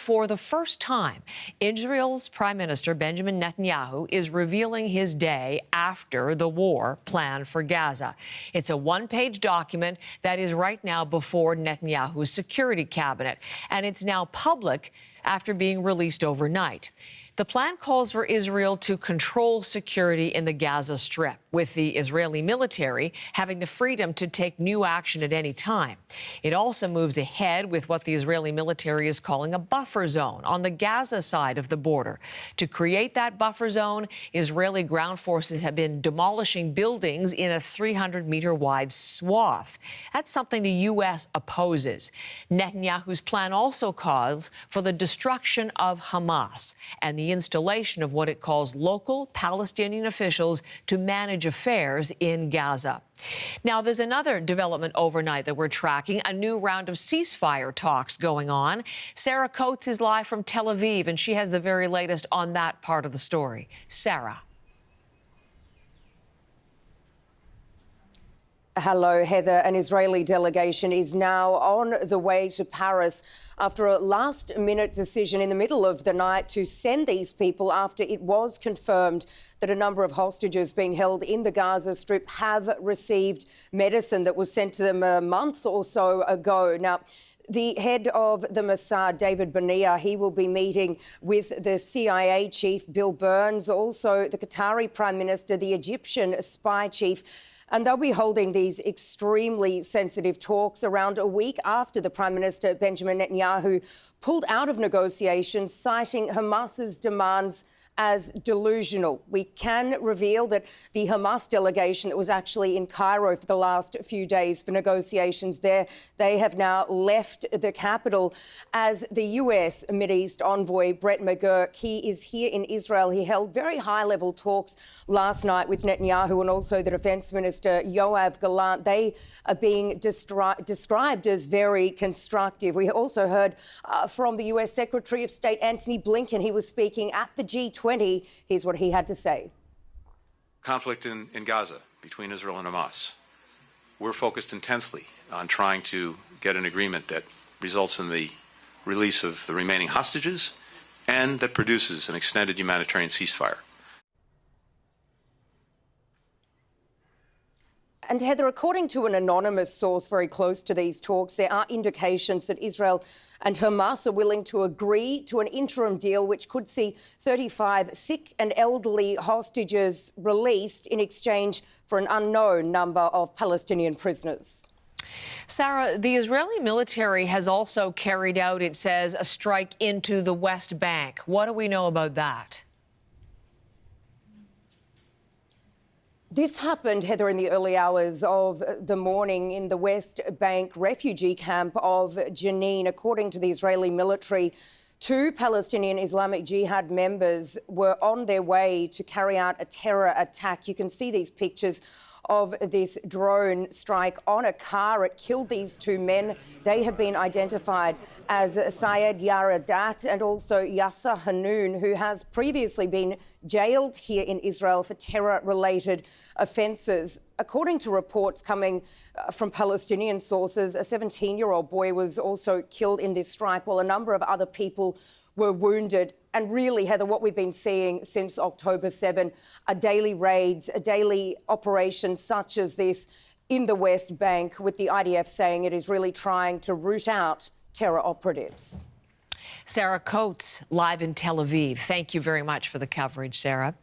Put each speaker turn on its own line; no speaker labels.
for the first time, Israel's Prime Minister Benjamin Netanyahu is revealing his day after the war plan for Gaza. It's a one-page document that is right now before Netanyahu's security cabinet, and it's now public after being released overnight. The plan calls for Israel to control security in the Gaza Strip, with the Israeli military having the freedom to take new action at any time. It also moves ahead with what the Israeli military is calling a buffer zone on the Gaza side of the border. To create that buffer zone, Israeli ground forces have been demolishing buildings in a 300-meter-wide swath. That's something the U.S. opposes. Netanyahu's plan also calls for the destruction of Hamas and the installation of what it calls local Palestinian officials to manage affairs in Gaza. Now, there's another development overnight that we're tracking, a new round of ceasefire talks going on. Sarah Coates is live from Tel Aviv, and she has the very latest on that part of the story. Sarah.
Hello, Heather. An Israeli delegation is now on the way to Paris after a last-minute decision in the middle of the night to send these people after it was confirmed that a number of hostages being held in the Gaza Strip have received medicine that was sent to them a month or so ago. Now, the head of the Mossad, David Bania, he will be meeting with the CIA chief, Bill Burns, also the Qatari Prime Minister, the Egyptian spy chief. And they'll be holding these extremely sensitive talks around a week after the Prime Minister, Benjamin Netanyahu, pulled out of negotiations, citing Hamas's demands as delusional. We can reveal that the Hamas delegation that was actually in Cairo for the last few days for negotiations there, they have now left the capital. As the US Mideast envoy Brett McGurk, he is here in Israel. He held very high-level talks last night with Netanyahu and also the Defence Minister Yoav Gallant. They are being described as very constructive. We also heard from the US Secretary of State Antony Blinken. He was speaking at the G20. Here's what he had to say.
Conflict in Gaza between Israel and Hamas. We're focused intensely on trying to get an agreement that results in the release of the remaining hostages and that produces an extended humanitarian ceasefire.
And Heather, according to an anonymous source very close to these talks, there are indications that Israel and Hamas are willing to agree to an interim deal which could see 35 sick and elderly hostages released in exchange for an unknown number of Palestinian prisoners.
Sarah, the Israeli military has also carried out, it says, a strike into the West Bank. What do we know about that?
This happened, Heather, in the early hours of the morning in the West Bank refugee camp of Jenin. According to the Israeli military, 2 Palestinian Islamic Jihad members were on their way to carry out a terror attack. You can see these pictures of this drone strike on a car. It killed these 2 men. They have been identified as Syed Yaradat and also Yasser Hanoun, who has previously been jailed here in Israel for terror-related offences. According to reports coming from Palestinian sources, a 17-year-old boy was also killed in this strike, while a number of other people were wounded. And really, Heather, what we've been seeing since October 7 are daily raids, daily operations such as this in the West Bank, with the IDF saying it is really trying to root out terror operatives.
Sarah Coates, live in Tel Aviv. Thank you very much for the coverage, Sarah.